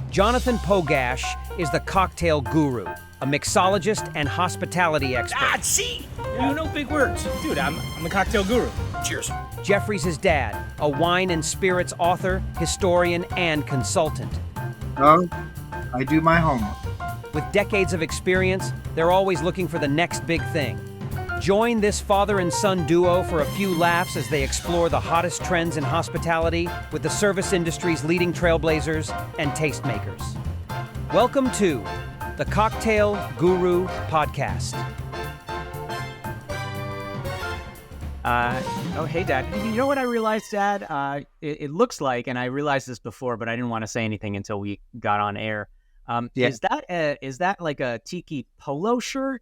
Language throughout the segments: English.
Jonathan Pogash is the cocktail guru, a mixologist and hospitality expert. See? You know big words. Dude, I'm the cocktail guru. Cheers. Jeffrey's his dad, a wine and spirits author, historian, and consultant. Oh, I do my homework. With decades of experience, they're always looking for the next big thing. Join this father and son duo for a few laughs as they explore the hottest trends in hospitality with the service industry's leading trailblazers and tastemakers. Welcome to the Cocktail Guru Podcast. Hey, Dad. You know what I realized, Dad? It looks like, and I realized this before, but I didn't want to say anything until we got on air. Yeah. Is that like a tiki polo shirt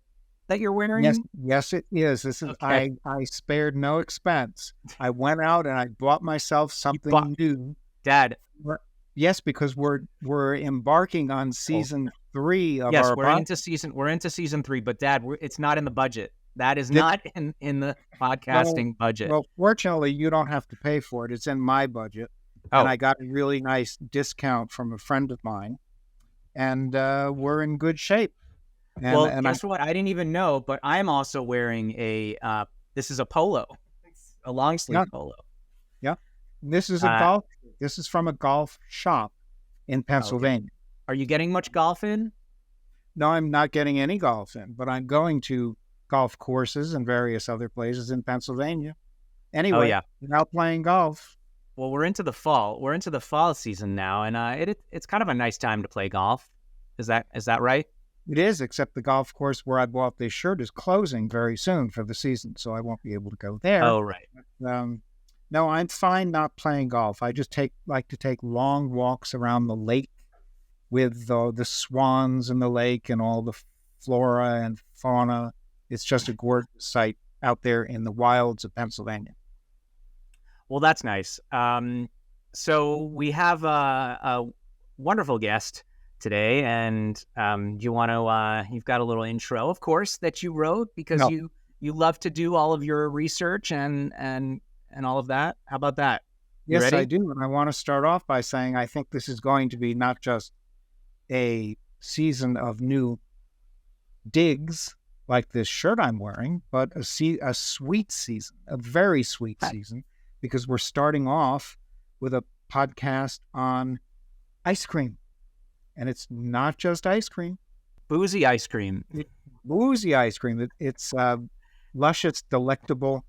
that you're wearing? Yes, it is. This is Okay. I spared no expense. I went out and I bought myself something new. Dad. Yes, because we're embarking on season 3 of Yes, our we're into season 3, but Dad, it's not in the budget. That is not in the podcasting budget. Well, fortunately, you don't have to pay for it. It's in my budget. Oh. And I got a really nice discount from a friend of mine. And we're in good shape. And guess what? I didn't even know, but I'm also wearing this is a polo. A long sleeve polo. Yeah. This is this is from a golf shop in Pennsylvania. Okay. Are you getting much golf in? No, I'm not getting any golf in, but I'm going to golf courses and various other places in Pennsylvania. Anyway, I'm out playing golf. Well, we're into the fall. We're into the fall season now, and it's kind of a nice time to play golf. Is that right? It is, except the golf course where I bought this shirt is closing very soon for the season, so I won't be able to go there. Oh, right. No, I'm fine not playing golf. I just like to take long walks around the lake with the swans in the lake and all the flora and fauna. It's just a gorgeous sight out there in the wilds of Pennsylvania. Well, that's nice. So we have a wonderful guest today, and you've got a little intro, of course, that you wrote because you love to do all of your research and all of that. How about that? You Yes, ready? I do. And I want to start off by saying I think this is going to be not just a season of new digs like this shirt I'm wearing, but a sweet season, a very sweet season, because we're starting off with a podcast on ice cream. And it's not just ice cream. Boozy ice cream. Boozy ice cream. It's luscious, delectable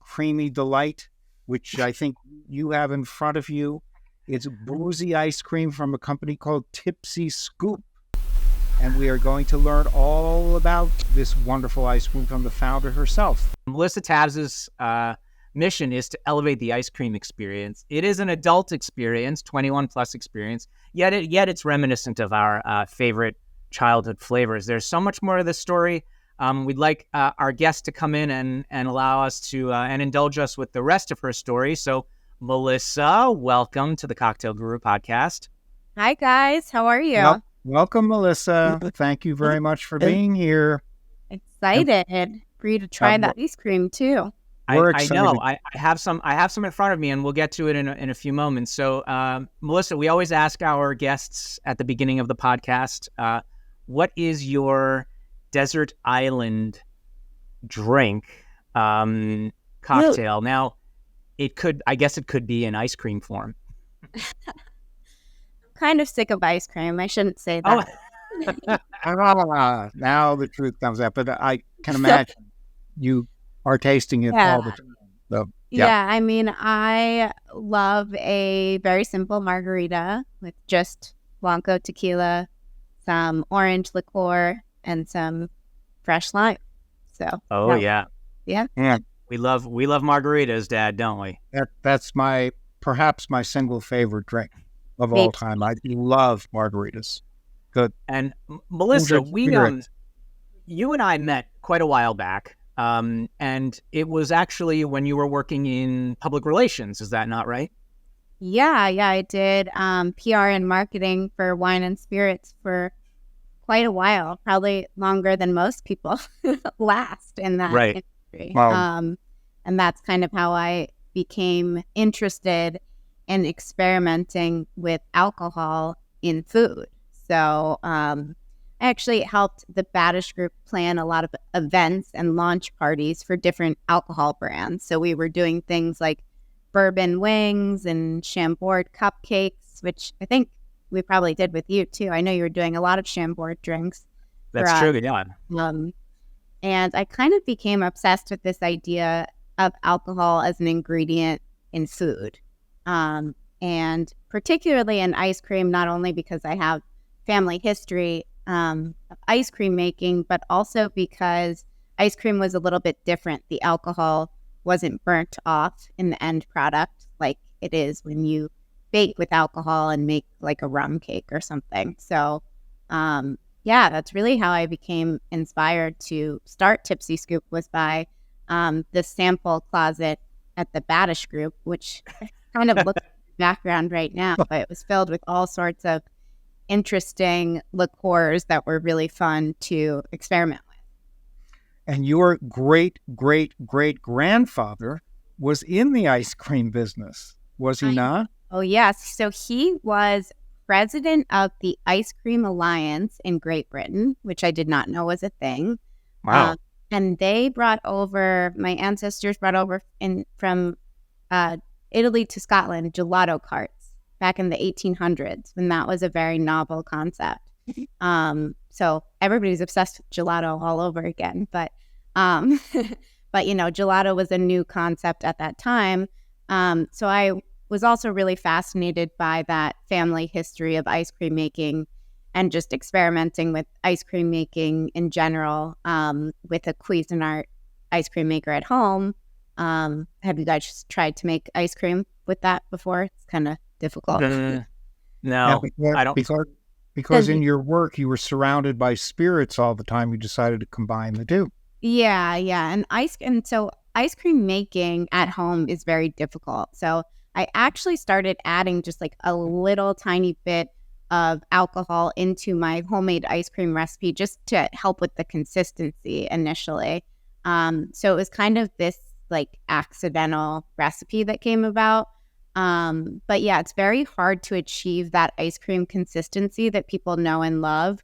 creamy delight, which I think you have in front of you. It's boozy ice cream from a company called Tipsy Scoop. And we are going to learn all about this wonderful ice cream from the founder herself. Melissa Tavs' mission is to elevate the ice cream experience. It is an adult experience, 21 plus experience, yet it's reminiscent of our favorite childhood flavors. There's so much more to this story. We'd like our guest to come in and allow us to and indulge us with the rest of her story. So, Melissa, welcome to the Cocktail Guru Podcast. Hi, guys. How are you? Welcome, Melissa. Thank you very much for being here. Excited for you to try that ice cream too. I know. I have some in front of me, and we'll get to it in a few moments. So, Melissa, we always ask our guests at the beginning of the podcast, what is your desert island drink cocktail? Now, I guess it could be in ice cream form. I'm kind of sick of ice cream. I shouldn't say that. Now the truth comes out, but I can imagine you are tasting it all the time. So, yeah, I mean, I love a very simple margarita with just Blanco tequila, some orange liqueur, and some fresh lime. So. Yeah. We love margaritas, Dad, don't we? That's perhaps my single favorite drink of all time. I love margaritas. Good. And Melissa, you and I met quite a while back. And it was actually when you were working in public relations. Is that not right? Yeah, I did PR and marketing for wine and spirits for quite a while, probably longer than most people last in that industry. Wow. And that's kind of how I became interested and experimenting with alcohol in food. So I actually helped the Badish Group plan a lot of events and launch parties for different alcohol brands. So we were doing things like bourbon wings and Chambord cupcakes, which I think we probably did with you too. I know you were doing a lot of Chambord drinks. That's true, yeah. And I kind of became obsessed with this idea of alcohol as an ingredient in food. And particularly in ice cream, not only because I have family history of ice cream making, but also because ice cream was a little bit different. The alcohol wasn't burnt off in the end product like it is when you bake with alcohol and make like a rum cake or something. So yeah, that's really how I became inspired to start Tipsy Scoop, was by the sample closet at the Badish Group, which kind of looks background right now, but it was filled with all sorts of interesting liqueurs that were really fun to experiment with. And your great-great-great-grandfather was in the ice cream business, was he not? Oh, yes. So he was president of the Ice Cream Alliance in Great Britain, which I did not know was a thing. Wow. And they brought over, my ancestors brought over from Italy to Scotland, gelato carts back in the 1800s, when that was a very novel concept. So everybody's obsessed with gelato all over again. But gelato was a new concept at that time. So I was also really fascinated by that family history of ice cream making and just experimenting with ice cream making in general, with a Cuisinart ice cream maker at home. Have you guys tried to make ice cream with that before? It's kind of difficult. No, Yeah, I don't. Because in your work, you were surrounded by spirits all the time. You decided to combine the two. Yeah. And so ice cream making at home is very difficult. So I actually started adding just like a little tiny bit of alcohol into my homemade ice cream recipe just to help with the consistency initially. So it was kind of this like accidental recipe that came about. But yeah, it's very hard to achieve that ice cream consistency that people know and love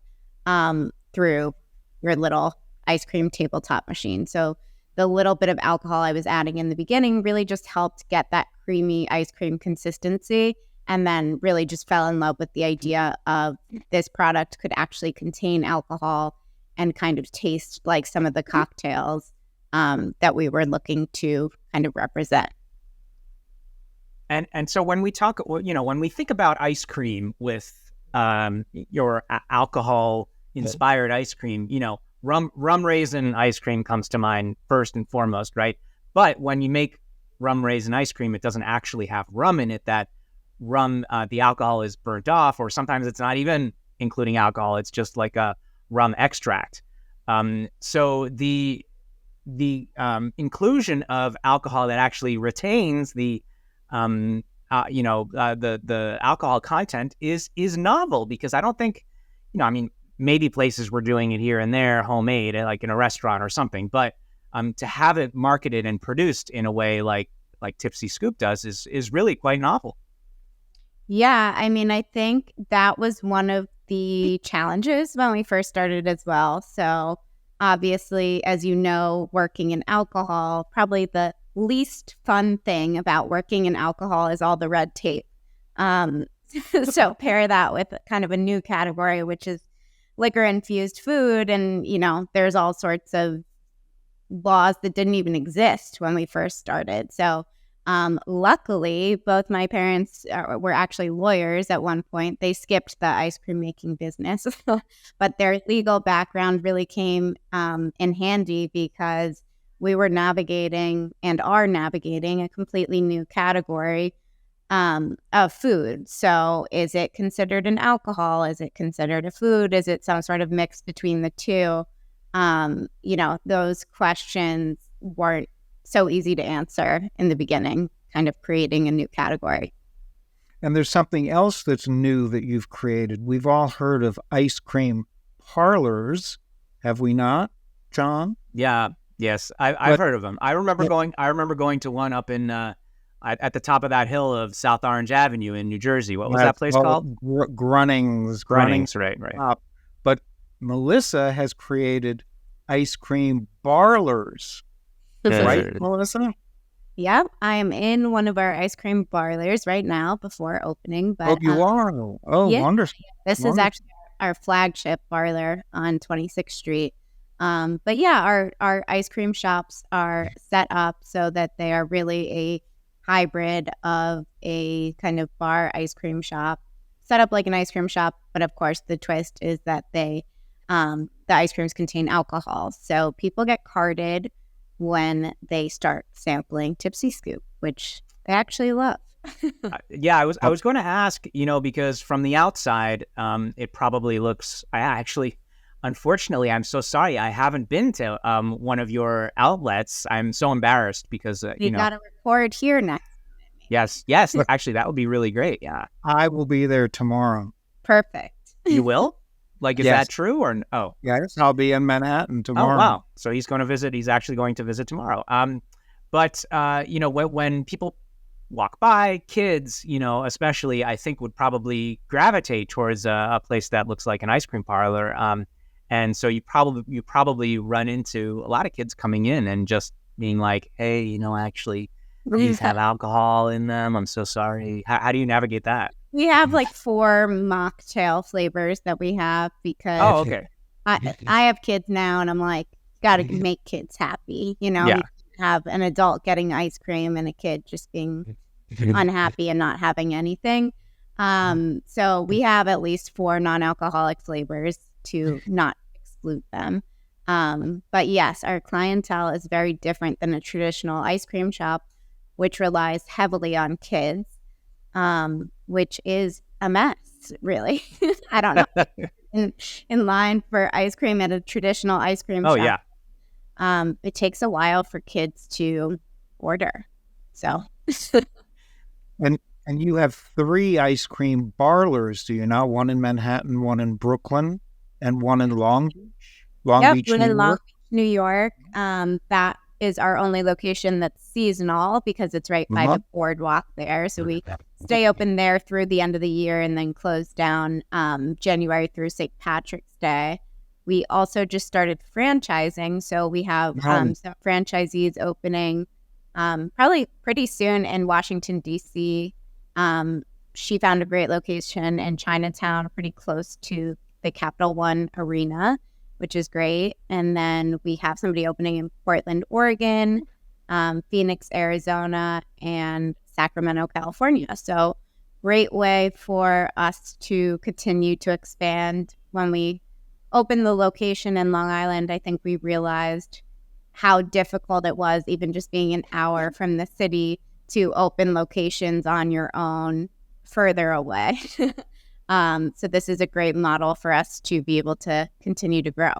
through your little ice cream tabletop machine. So the little bit of alcohol I was adding in the beginning really just helped get that creamy ice cream consistency, and then really just fell in love with the idea of this product could actually contain alcohol and kind of taste like some of the cocktails that we were looking to kind of represent. And so when we talk, when we think about ice cream with your alcohol-inspired ice cream, rum raisin ice cream comes to mind first and foremost, right? But when you make rum raisin ice cream, it doesn't actually have rum in it. That rum, the alcohol is burnt off, or sometimes it's not even including alcohol. It's just like a rum extract. So the inclusion of alcohol that actually retains the alcohol content is novel, because I don't think, maybe places were doing it here and there, homemade, like in a restaurant or something, but to have it marketed and produced in a way like Tipsy Scoop does is really quite novel. Yeah, I think that was one of the challenges when we first started as well. So obviously, as you know, working in alcohol, probably the least fun thing about working in alcohol is all the red tape. So pair that with kind of a new category, which is liquor-infused food. And, there's all sorts of laws that didn't even exist when we first started. So luckily, both my parents were actually lawyers at one point. They skipped the ice cream making business, but their legal background really came in handy, because we were navigating and are navigating a completely new category of food. So is it considered an alcohol? Is it considered a food? Is it some sort of mix between the two? Those questions weren't so easy to answer in the beginning, kind of creating a new category. And there's something else that's new that you've created. We've all heard of ice cream parlors, have we not, John? Yeah. Yes, I've heard of them. I remember going to one up in at the top of that hill of South Orange Avenue in New Jersey. What was that place called? Grunnings. Grunnings, right. But Melissa has created ice cream parlors, right, Melissa? Yep, I am in one of our ice cream parlors right now before opening. But You are. Oh, yeah, wonderful. This is actually our flagship parlor on 26th Street. But yeah, our ice cream shops are set up so that they are really a hybrid of a kind of bar ice cream shop, set up like an ice cream shop. But of course, the twist is that the ice creams contain alcohol. So people get carded when they start sampling Tipsy Scoop, which they actually love. I was going to ask, because from the outside, it probably looks. Unfortunately, I'm so sorry, I haven't been to one of your outlets. I'm so embarrassed because you got to record here next. Yes. Actually, that would be really great. Yeah, I will be there tomorrow. Perfect. You will? Like, is Yes. that true or no? Yes, I'll be in Manhattan tomorrow. Oh, wow. So he's going to visit. He's actually going to visit tomorrow. But when people walk by, kids, especially, I think would probably gravitate towards a place that looks like an ice cream parlor. And so you probably run into a lot of kids coming in and just being like, hey, actually, these have alcohol in them. I'm so sorry. How do you navigate that? We have like 4 mocktail flavors that we have because Oh, okay. I have kids now and I'm like, got to make kids happy. Yeah. You have an adult getting ice cream and a kid just being unhappy and not having anything. So we have at least 4 non-alcoholic flavors to not exclude them. But yes, our clientele is very different than a traditional ice cream shop, which relies heavily on kids. Which is a mess, really. I don't know. In line for ice cream at a traditional ice cream shop. Oh, yeah. It takes a while for kids to order. So. And you have 3 ice cream parlors, do you not? One in Manhattan, one in Brooklyn, and one in Long Beach? Long Beach, New York. That is our only location that's seasonal because it's right by the boardwalk there. So we stay open there through the end of the year and then close down January through St. Patrick's Day. We also just started franchising. So we have some franchisees opening probably pretty soon in Washington, D.C. She found a great location in Chinatown, pretty close to the Capital One Arena, which is great. And then we have somebody opening in Portland, Oregon, Phoenix, Arizona, and Sacramento, California. So great way for us to continue to expand. When we opened the location in Long Island, I think we realized how difficult it was, even just being an hour from the city, to open locations on your own further away. So this is a great model for us to be able to continue to grow.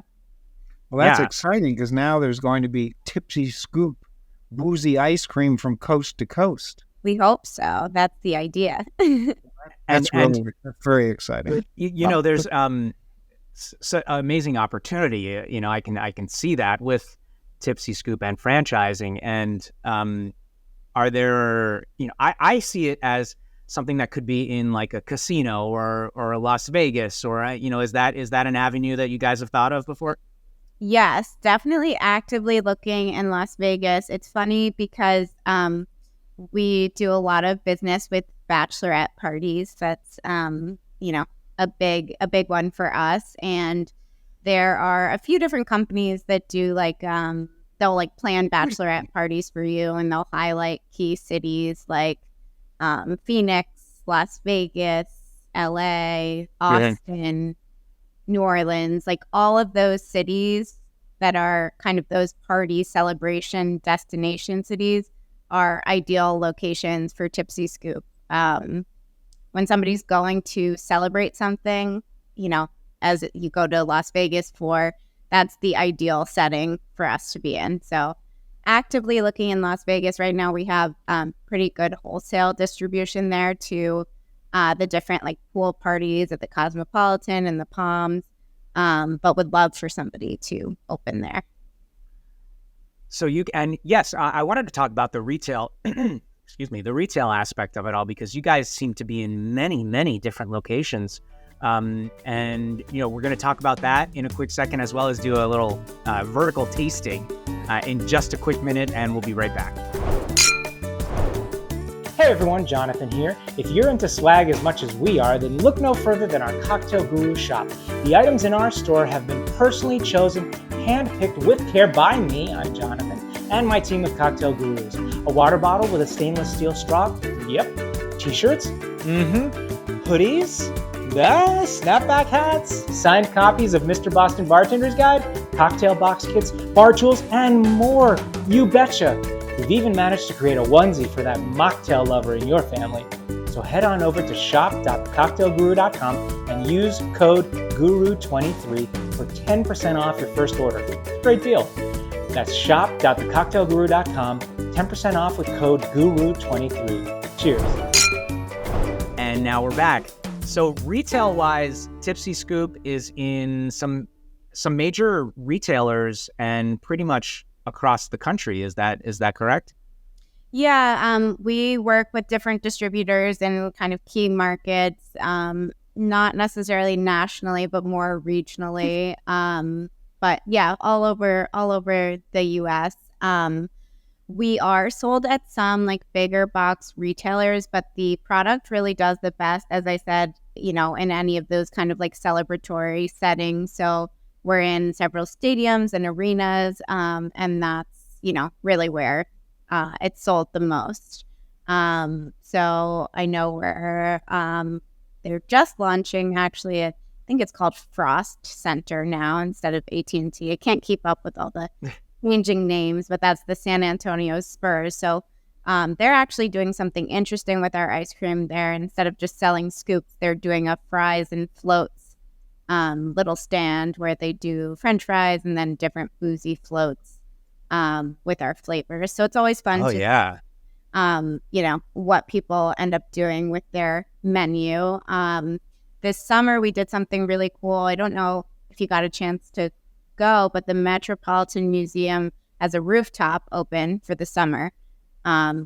Well, that's exciting because now there's going to be Tipsy Scoop boozy ice cream from coast to coast. We hope so. That's the idea. That's really very exciting. There's amazing opportunity. I can see that with Tipsy Scoop and franchising. And are there? I see it as something that could be in like a casino or a Las Vegas, or is that an avenue that you guys have thought of before? Yes, definitely actively looking in Las Vegas. It's funny because we do a lot of business with bachelorette parties. That's a big one for us. And there are a few different companies that do they'll plan bachelorette parties for you, and they'll highlight key cities like Phoenix, Las Vegas, LA, Austin, New Orleans, like all of those cities that are kind of those party celebration destination cities are ideal locations for Tipsy Scoop. When somebody's going to celebrate something, as you go to Las Vegas for, that's the ideal setting for us to be in. So actively looking in Las Vegas right now, we have pretty good wholesale distribution there to the different pool parties at the Cosmopolitan and the Palms, but would love for somebody to open there. So yes, I wanted to talk about the retail the retail aspect of it all, because you guys seem to be in many, many different locations. And, we're going to talk about that in a quick second, as well as do a little vertical tasting in just a quick minute, and we'll be right back. Hey everyone, Jonathan here. If you're into swag as much as we are, then look no further than our Cocktail Guru shop. The items in our store have been personally chosen, handpicked with care by me, I'm Jonathan, and my team of Cocktail Gurus. A water bottle with a stainless steel straw? Yep. T-shirts? Hoodies? Snapback hats? Signed copies of Mr. Boston Bartender's Guide? Cocktail box kits? Bar tools? And more! You betcha! We've even managed to create a onesie for that mocktail lover in your family. So head on over to shop.cocktailguru.com and use code GURU23 for 10% off your first order. It's a great deal. That's shop.thecocktailguru.com, 10% off with code GURU23. Cheers. And now we're back. So retail-wise, Tipsy Scoop is in some major retailers and pretty much across the country. Is that correct? Yeah, we work with different distributors in kind of key markets, not necessarily nationally, but more regionally. But yeah, all over the U.S. We are sold at some like bigger box retailers, but the product really does the best, as I said, in any of those kind of like celebratory settings. So we're in several stadiums and arenas, and that's, really where it's sold the most. So I know they're just launching, actually, I think it's called Frost Center now instead of AT&T. I can't keep up with all the changing names, but that's the San Antonio Spurs. So they're actually doing something interesting with our ice cream there. Instead of just selling scoops, they're doing a fries and floats little stand where they do French fries and then different boozy floats with our flavors. So it's always fun to what people end up doing with their menu. This summer we did something really cool. I don't know if you got a chance to go, but the Metropolitan Museum has a rooftop open for the summer,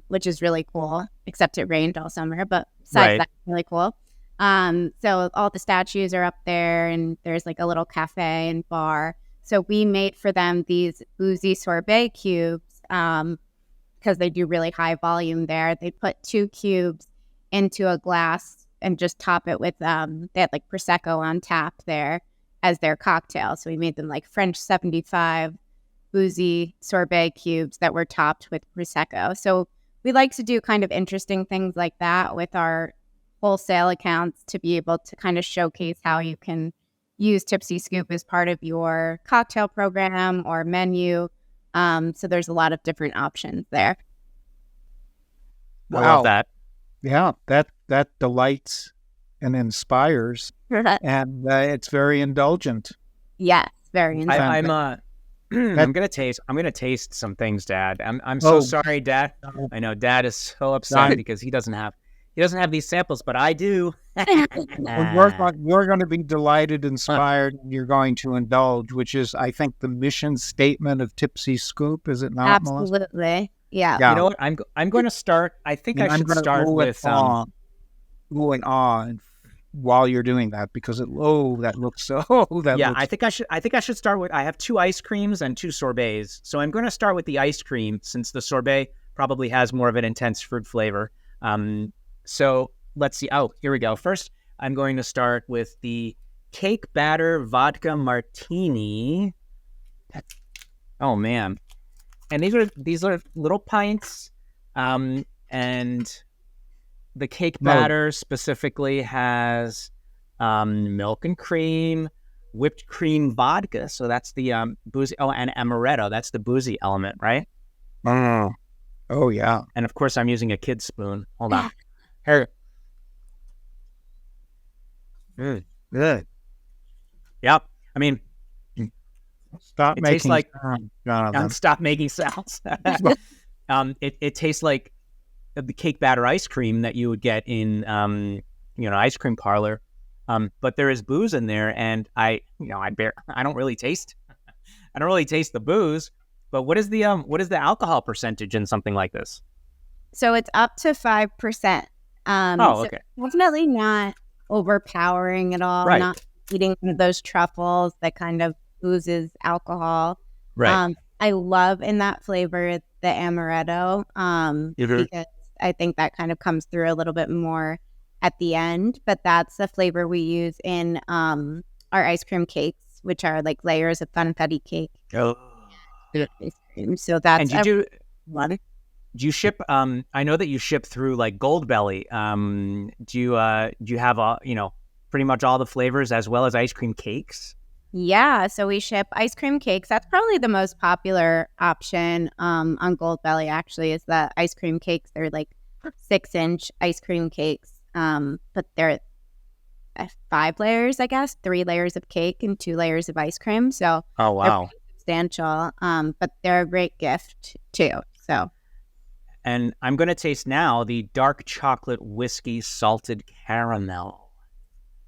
which is really cool, except it rained all summer, but besides that, really cool. So all the statues are up there, and there's like a little cafe and bar. So we made for them these boozy sorbet cubes, because they do really high volume there. They put 2 cubes into a glass and just top it with, they had like Prosecco on tap there as their cocktail. So we made them like French 75 boozy sorbet cubes that were topped with Prosecco. So we like to do kind of interesting things like that with our wholesale accounts to be able to kind of showcase how you can use Tipsy Scoop as part of your cocktail program or menu. So there's a lot of different options there. I love that. Yeah, that delights and inspires, and it's very indulgent. Yes, very indulgent. I'm gonna taste some things, Dad. I'm so sorry, Dad. I know Dad is so upset because he doesn't have these samples, but I do. You're going to be delighted, inspired, and you're going to indulge, which is, I think, the mission statement of Tipsy Scoop, is it not, Absolutely. Melissa? Yeah. You know what? I'm going to start. I think I should start with ooh and ah while you're doing that, because that looks so. I think I should start with. I have 2 ice creams and 2 sorbets, so I'm going to start with the ice cream since the sorbet probably has more of an intense fruit flavor. So let's see. Oh, here we go. First, I'm going to start with the cake batter vodka martini. Oh man. And these are little pints. And the cake batter specifically has milk and cream, whipped cream vodka. So that's the boozy. Oh, and amaretto. That's the boozy element, right? Oh yeah. And of course, I'm using a kid's spoon. Hold on. Here. Good. Yep. I mean, stop it making tastes like sound, Jonathan. Stop making sounds. It tastes like the cake batter ice cream that you would get in ice cream parlor. But there is booze in there, and I don't really taste the booze. But what is the alcohol percentage in something like this? So it's up to 5%. So Okay. definitely not overpowering at all. Right. Not eating one of those truffles that kind of oozes alcohol. Right. I love in that flavor the amaretto because I think that kind of comes through a little bit more at the end. But that's the flavor we use in our ice cream cakes, which are like layers of funfetti cake. Oh. Ice cream. So that's And you one. do you ship? I know that you ship through like Goldbelly. Do you have pretty much all the flavors as well as ice cream cakes? Yeah, so we ship ice cream cakes. That's probably the most popular option on Goldbelly, actually, is the ice cream cakes. They're like 6-inch ice cream cakes, but they're 5 layers, I guess, 3 layers of cake and 2 layers of ice cream. So Oh wow! they're pretty substantial, but they're a great gift too. So, And I'm going to taste now the dark chocolate whiskey salted caramel.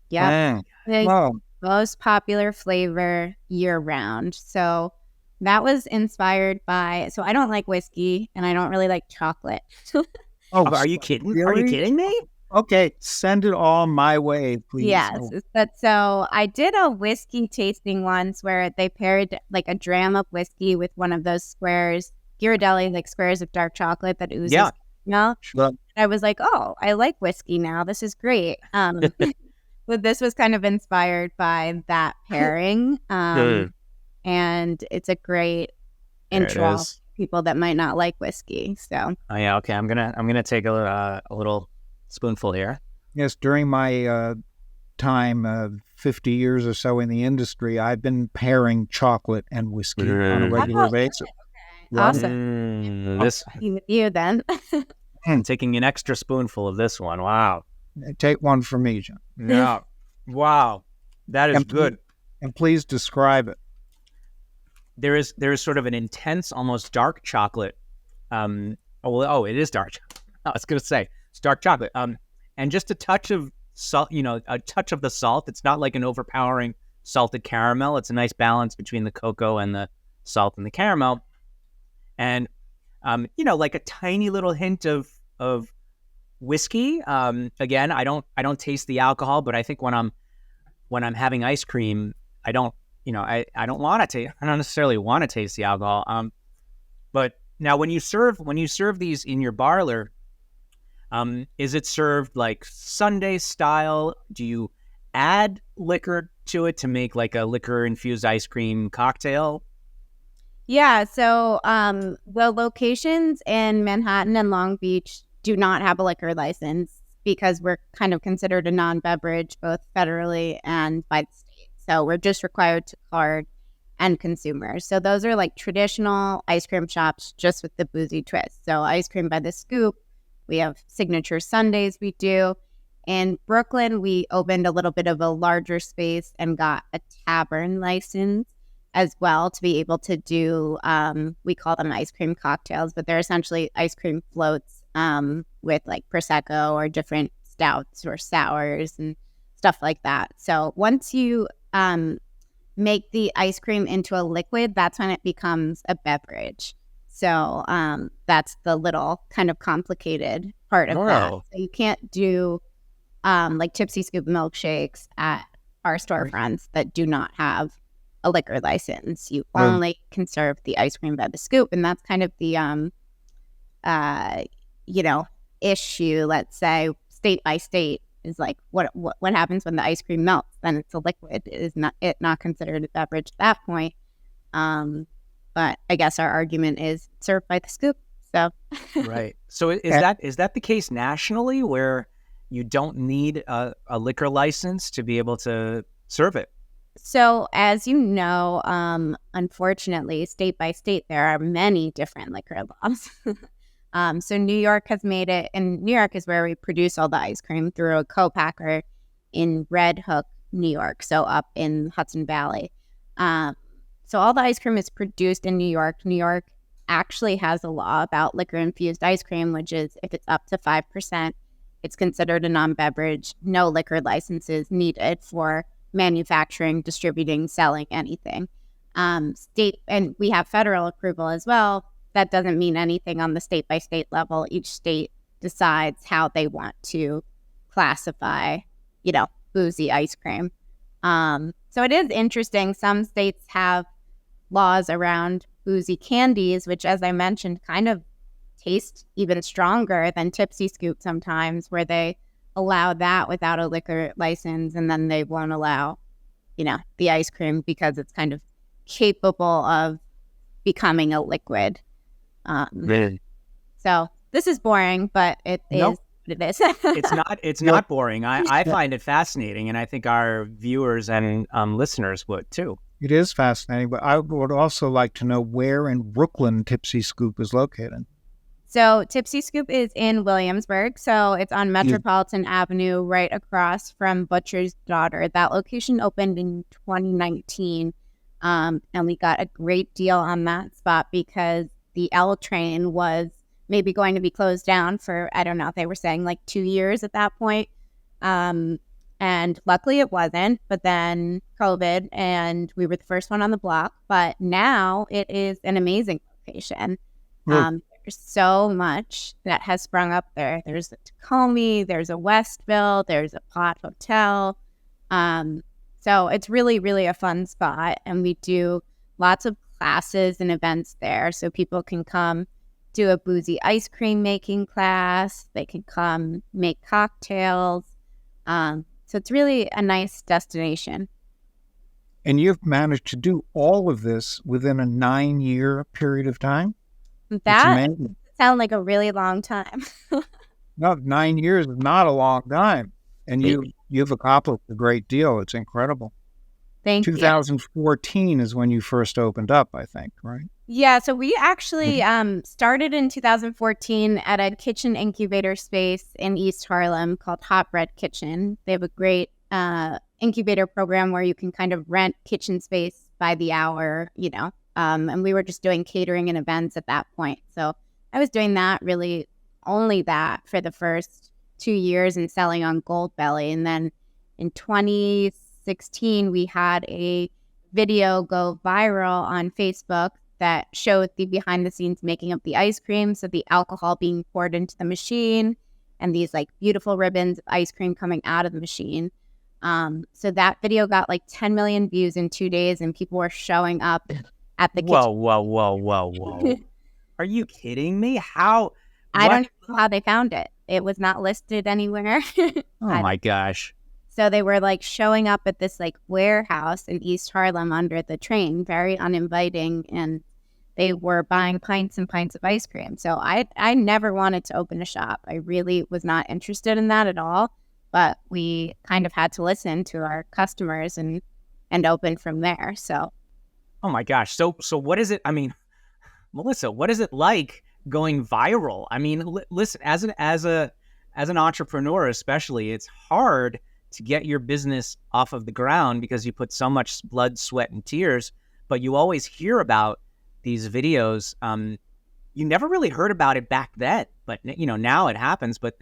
yeah, Oh, most popular flavor year round. So that was inspired by, so I don't like whiskey and I don't really like chocolate. oh, Are you kidding? Are really? you kidding me? Okay, send it all my way, please. Yes. Oh, But so I did a whiskey tasting once where they paired like a dram of whiskey with one of those squares, Ghirardelli, like squares of dark chocolate that oozes. Yeah. No, sure. I was like, oh, I like whiskey now. This is great. But this was kind of inspired by that pairing. And it's a great There it intro is. for people that might not like whiskey. So Oh yeah. Okay. I'm gonna take a little spoonful here. Yes, during my time, 50 years or so in the industry, I've been pairing chocolate and whiskey on a regular Oh, basis. okay. Awesome. This Be with you then. I'm taking an extra spoonful of this one. Wow. Take one for me, John. Yeah. Wow. That is And good. And please describe it. There is sort of an intense, almost dark chocolate. It is dark. I was gonna say it's dark chocolate. And just a touch of salt. A touch of the salt. It's not like an overpowering salted caramel. It's a nice balance between the cocoa and the salt and the caramel. And like a tiny little hint of whiskey. Again, I don't taste the alcohol, but I think when I'm having ice cream, I don't want to I don't necessarily want to taste the alcohol. But now when you serve these in your parlor, is it served like Sunday style? Do you add liquor to it to make like a liquor-infused ice cream cocktail? Yeah, so the locations in Manhattan and Long Beach do not have a liquor license because we're kind of considered a non-beverage both federally and by the state. So we're just required to card and consumers. So those are like traditional ice cream shops just with the boozy twist. So ice cream by the scoop. We have signature Sundays we do. In Brooklyn, we opened a little bit of a larger space and got a tavern license as well to be able to do, we call them ice cream cocktails, but they're essentially ice cream floats with like Prosecco or different stouts or sours and stuff like that. So once you make the ice cream into a liquid, that's when it becomes a beverage. So that's the little kind of complicated part of that. So you can't do like Tipsy Scoop milkshakes at our storefronts that do not have a liquor license. You only can serve the ice cream by the scoop, and that's kind of the issue. Let's say state by state is like what happens when the ice cream melts? Then it's a liquid. Is not considered a beverage at that point? But I guess our argument is served by the scoop. So Right. So is that the case nationally where you don't need a liquor license to be able to serve it? So, as you know, unfortunately, state by state, there are many different liquor laws. So New York has made it, and New York is where we produce all the ice cream through a co-packer in Red Hook, New York, so up in Hudson Valley. So all the ice cream is produced in New York. New York actually has a law about liquor-infused ice cream, which is if it's up to 5%, it's considered a non-beverage, no liquor licenses needed for manufacturing, distributing, selling anything. State, and we have federal approval as well that doesn't mean anything on the state by state level. Each state decides how they want to classify, boozy ice cream. So it is interesting. Some states have laws around boozy candies, which, as I mentioned, kind of taste even stronger than Tipsy Scoop sometimes, where they allow that without a liquor license, and then they won't allow, the ice cream because it's kind of capable of becoming a liquid. So this is boring, but it is what it is. It's not boring. I find it fascinating, and I think our viewers and listeners would too. It is fascinating, but I would also like to know where in Brooklyn Tipsy Scoop is located. So Tipsy Scoop is in Williamsburg. So it's on Metropolitan Avenue, right across from Butcher's Daughter. That location opened in 2019. And we got a great deal on that spot because the L train was maybe going to be closed down for, I don't know, they were saying like 2 years at that point. And luckily it wasn't, but then COVID, and we were the first one on the block. But now it is an amazing location. There's so much that has sprung up there. There's a Tacoma, there's a Westville, there's a Pot Hotel. So it's really, really a fun spot. And we do lots of classes and events there. So people can come do a boozy ice cream making class. They can come make cocktails. So it's really a nice destination. And you've managed to do all of this within a 9-year period of time? That sounds like a really long time. No, 9 years is not a long time. And you've accomplished a great deal. It's incredible. Thank you. 2014 is when you first opened up, I think, right? Yeah, so we actually started in 2014 at a kitchen incubator space in East Harlem called Hot Bread Kitchen. They have a great incubator program where you can kind of rent kitchen space by the hour, and we were just doing catering and events at that point. So I was doing that, really only that, for the first 2 years and selling on Gold Belly. And then in 2016, we had a video go viral on Facebook that showed the behind the scenes making of the ice cream. So the alcohol being poured into the machine and these like beautiful ribbons of ice cream coming out of the machine. So that video got like 10 million views in 2 days, and people were showing up at the kitchen. Whoa. Are you kidding me? How? I don't know how they found it. It was not listed anywhere. Oh my gosh. So they were like showing up at this like warehouse in East Harlem under the train, very uninviting, and they were buying pints and pints of ice cream. So I never wanted to open a shop. I really was not interested in that at all, but we kind of had to listen to our customers and open from there. So oh my gosh. So what is it? I mean, Melissa, what is it like going viral? I mean, listen, as an entrepreneur, especially, it's hard to get your business off of the ground because you put so much blood, sweat, and tears, but you always hear about these videos. You never really heard about it back then, but now it happens. But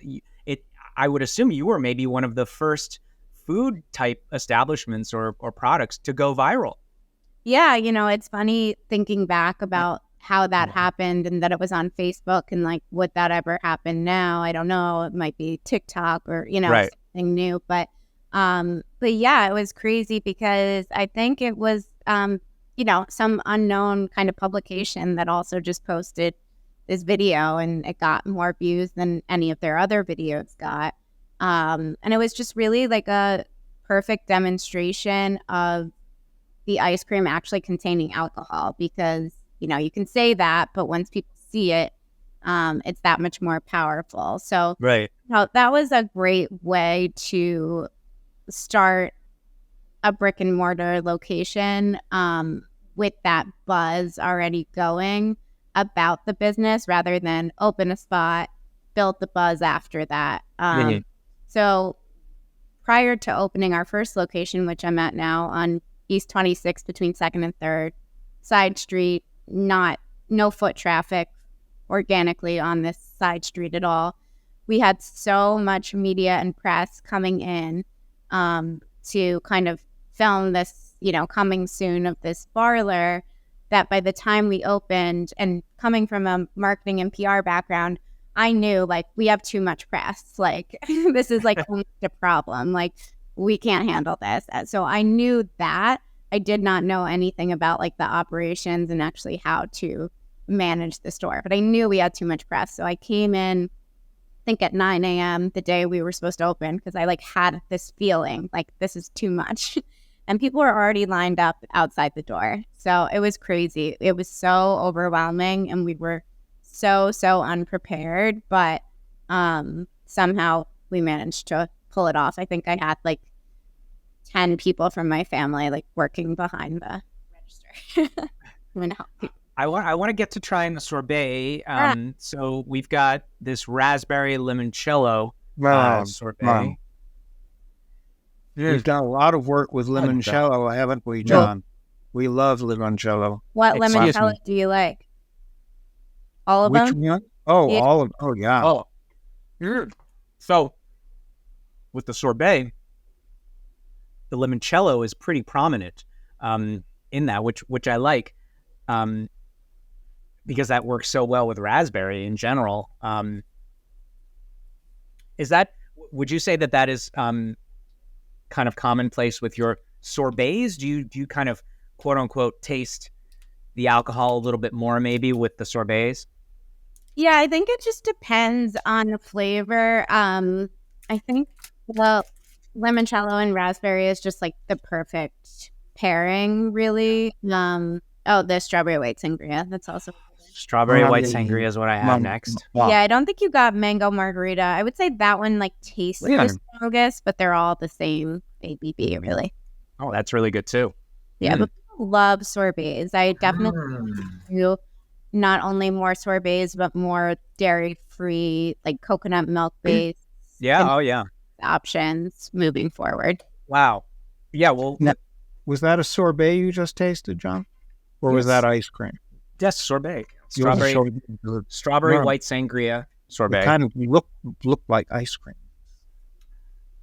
I would assume you were maybe one of the first food type establishments or products to go viral. Yeah, it's funny thinking back about how that happened and that it was on Facebook, and like, would that ever happen now? I don't know. It might be TikTok or, right, something new. But yeah, it was crazy because I think it was, some unknown kind of publication that also just posted this video, and it got more views than any of their other videos got. And it was just really like a perfect demonstration of the ice cream actually containing alcohol, because, you can say that, but once people see it, it's that much more powerful. So right. That was a great way to start a brick and mortar location with that buzz already going about the business, rather than open a spot, build the buzz after that. So prior to opening our first location, which I'm at now on East 26th between 2nd and 3rd, side street, no foot traffic organically on this side street at all. We had so much media and press coming in to kind of film this, coming soon of this parlor, that by the time we opened, and coming from a marketing and PR background, I knew like we have too much press. Like this is like a problem. Like we can't handle this. So I knew that. I did not know anything about like the operations and actually how to manage the store, but I knew we had too much press. So I came in, I think at 9 a.m. the day we were supposed to open, because I like had this feeling like this is too much. And people were already lined up outside the door. So it was crazy. It was so overwhelming, and we were so unprepared, but somehow we managed to pull it off. I think I had like 10 people from my family like working behind the register. I want to get to trying the sorbet. So we've got this raspberry limoncello sorbet. Wow. We've done a lot of work with limoncello, haven't we, John? We love limoncello. What limoncello do you like? All of Which them? one? Oh, yeah. All of. Oh, yeah. Oh, so with the sorbet, the limoncello is pretty prominent in that, which I like, because that works so well with raspberry in general. Would you say that is kind of commonplace with your sorbets? Do you kind of quote unquote taste the alcohol a little bit more maybe with the sorbets? Yeah, I think it just depends on the flavor. I think the limoncello and raspberry is just like the perfect pairing, really. The strawberry white sangria. That's also strawberry white sangria is what I have next. Yeah, I don't think you got mango margarita. I would say that one like tastes the strongest, but they're all the same ABV, really. Oh, that's really good too. Yeah, but people love sorbets. I definitely do not only more sorbets, but more dairy-free, like coconut milk-based. Yeah, options moving forward. Wow. Yeah, well... Now, was that a sorbet you just tasted, John? Or was that ice cream? Yes, sorbet. Strawberry white sangria sorbet. It kind of looked like ice cream.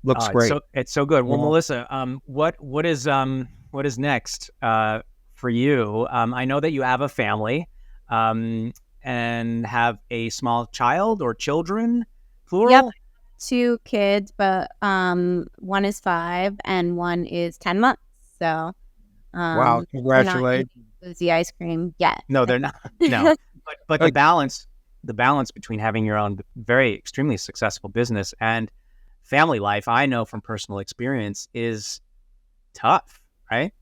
Looks great. It's so good. Well, Melissa, what is next for you? I know that you have a family and have a small child or children, plural? Yep. 2 kids, but one is 5 and one is 10 months. So wow, congratulations. The ice cream yet. No, they're not. No. but the balance between having your own very extremely successful business and family life, I know from personal experience, is tough, right?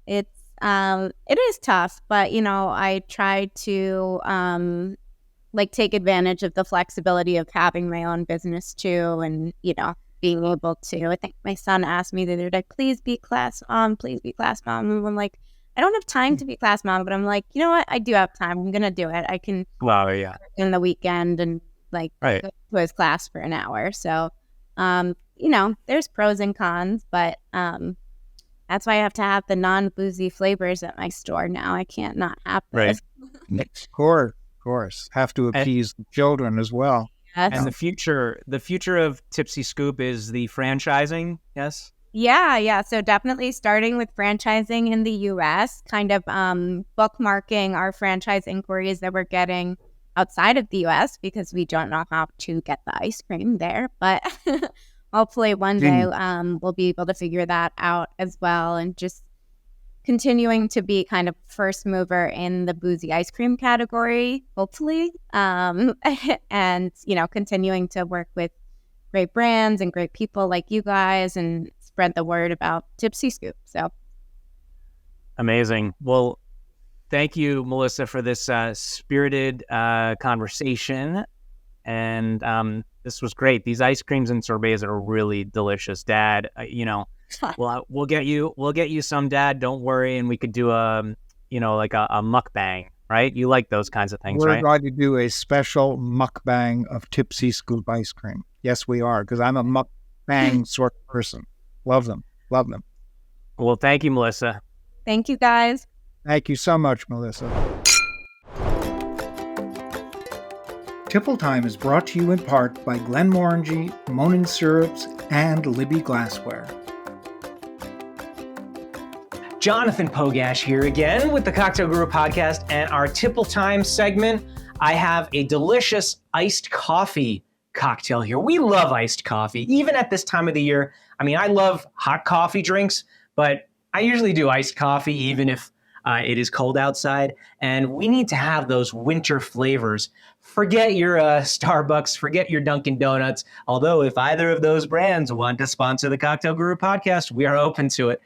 It is tough, but I try to take advantage of the flexibility of having my own business too, and being able to. I think my son asked me the other day, please be class mom, and I'm like, I don't have time to be class mom, but I'm like, you know what? I do have time. I'm going to do it. I can in the weekend and go to his class for an hour. So, there's pros and cons, but that's why I have to have the non-boozy flavors at my store now. I can't not have this. Right. Of course. Have to appease the children as well. Yes. And the future of Tipsy Scoop is the franchising, yes? Yeah. So definitely starting with franchising in the U.S., kind of bookmarking our franchise inquiries that we're getting outside of the U.S. because we don't know how to get the ice cream there. But hopefully one day we'll be able to figure that out as well, and just continuing to be kind of first mover in the boozy ice cream category, hopefully, and continuing to work with great brands and great people like you guys and spread the word about Tipsy Scoop. So amazing. Well, thank you, Melissa, for this spirited conversation. And this was great. These ice creams and sorbets are really delicious, Dad. We'll get you some, Dad. Don't worry, and we could do a mukbang, right? You like those kinds of things, right? We're going to do a special mukbang of Tipsy Scoop ice cream. Yes, we are, because I'm a mukbang sort of person. Love them. Well, thank you, Melissa. Thank you, guys. Thank you so much, Melissa. Tipple Time is brought to you in part by Glenmorangie, Monin Syrups, and Libbey Glassware. Jonathan Pogash here again with the Cocktail Guru podcast and our Tipple Time segment. I have a delicious iced coffee cocktail here. We love iced coffee, even at this time of the year. I mean, I love hot coffee drinks, but I usually do iced coffee even if it is cold outside. And we need to have those winter flavors. Forget your Starbucks, forget your Dunkin' Donuts. Although if either of those brands want to sponsor the Cocktail Guru podcast, we are open to it.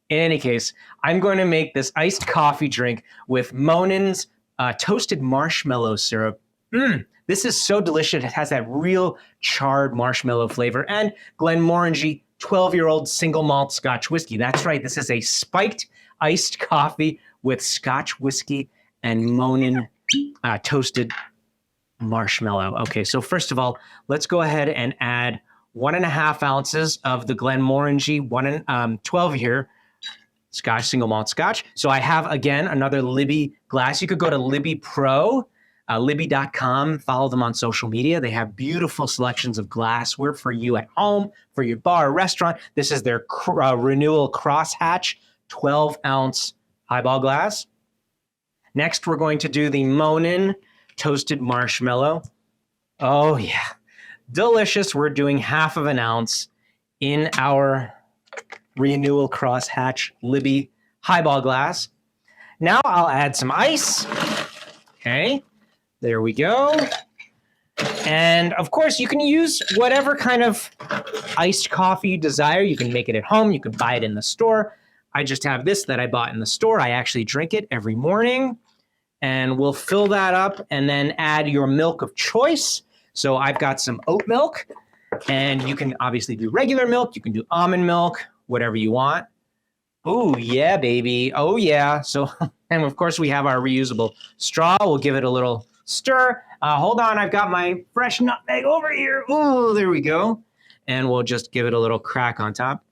In any case, I'm going to make this iced coffee drink with Monin's toasted marshmallow syrup. This is so delicious. It has that real charred marshmallow flavor. And Glenmorangie 12-year-old single malt Scotch whiskey. That's right. This is a spiked iced coffee with Scotch whiskey and Monin toasted marshmallow. Okay, so first of all, let's go ahead and add 1.5 ounces of the Glenmorangie 12-year Scotch, single malt Scotch. So I have, again, another Libbey glass. You could go to Libbey Pro, Libbey.com, follow them on social media. They have beautiful selections of glassware for you at home, for your bar or restaurant. This is their Renewal Crosshatch 12-ounce highball glass. Next, we're going to do the Monin toasted marshmallow. Oh, yeah. Delicious. We're doing 1/2 ounce in our Renewal Crosshatch Libbey highball glass. Now I'll add some ice. Okay, there we go. And of course, you can use whatever kind of iced coffee you desire. You can make it at home. You can buy it in the store. I just have this that I bought in the store. I actually drink it every morning. And we'll fill that up and then add your milk of choice. So I've got some oat milk. And you can obviously do regular milk. You can do almond milk, whatever you want. Oh, yeah, baby. Oh, yeah. So, and of course, we have our reusable straw. We'll give it a little stir. Hold on. I've got my fresh nutmeg over here. Oh, there we go. And we'll just give it a little crack on top.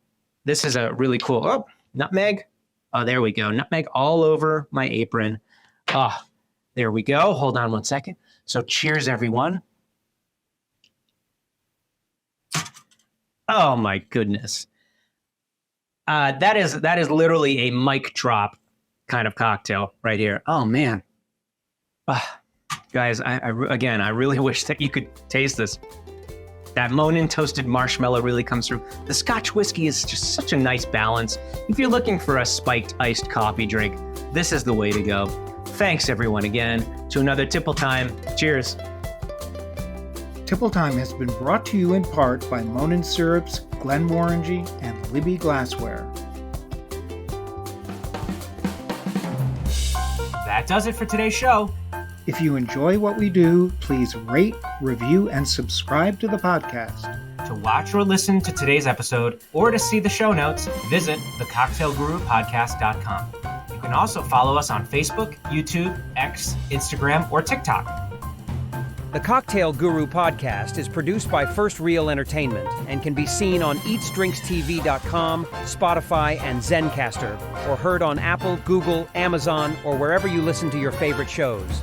This is a really cool, nutmeg. Oh, there we go. Nutmeg all over my apron. Oh, there we go. Hold on one second. So cheers, everyone. Oh, my goodness. That is literally a mic drop kind of cocktail right here. Oh, man. Guys, I really wish that you could taste this. That Monin toasted marshmallow really comes through. The Scotch whiskey is just such a nice balance. If you're looking for a spiked iced coffee drink, this is the way to go. Thanks, everyone, again, to another Tipple Time. Cheers. Tipple Time has been brought to you in part by Monin Syrups, Glenmorangie, and Libbey Glassware. That does it for today's show. If you enjoy what we do, please rate, review, and subscribe to the podcast. To watch or listen to today's episode or to see the show notes, visit thecocktailgurupodcast.com. You can also follow us on Facebook, YouTube, X, Instagram, or TikTok. The Cocktail Guru podcast is produced by First Reel Entertainment and can be seen on EatsDrinksTV.com, Spotify, and Zencaster, or heard on Apple, Google, Amazon, or wherever you listen to your favorite shows.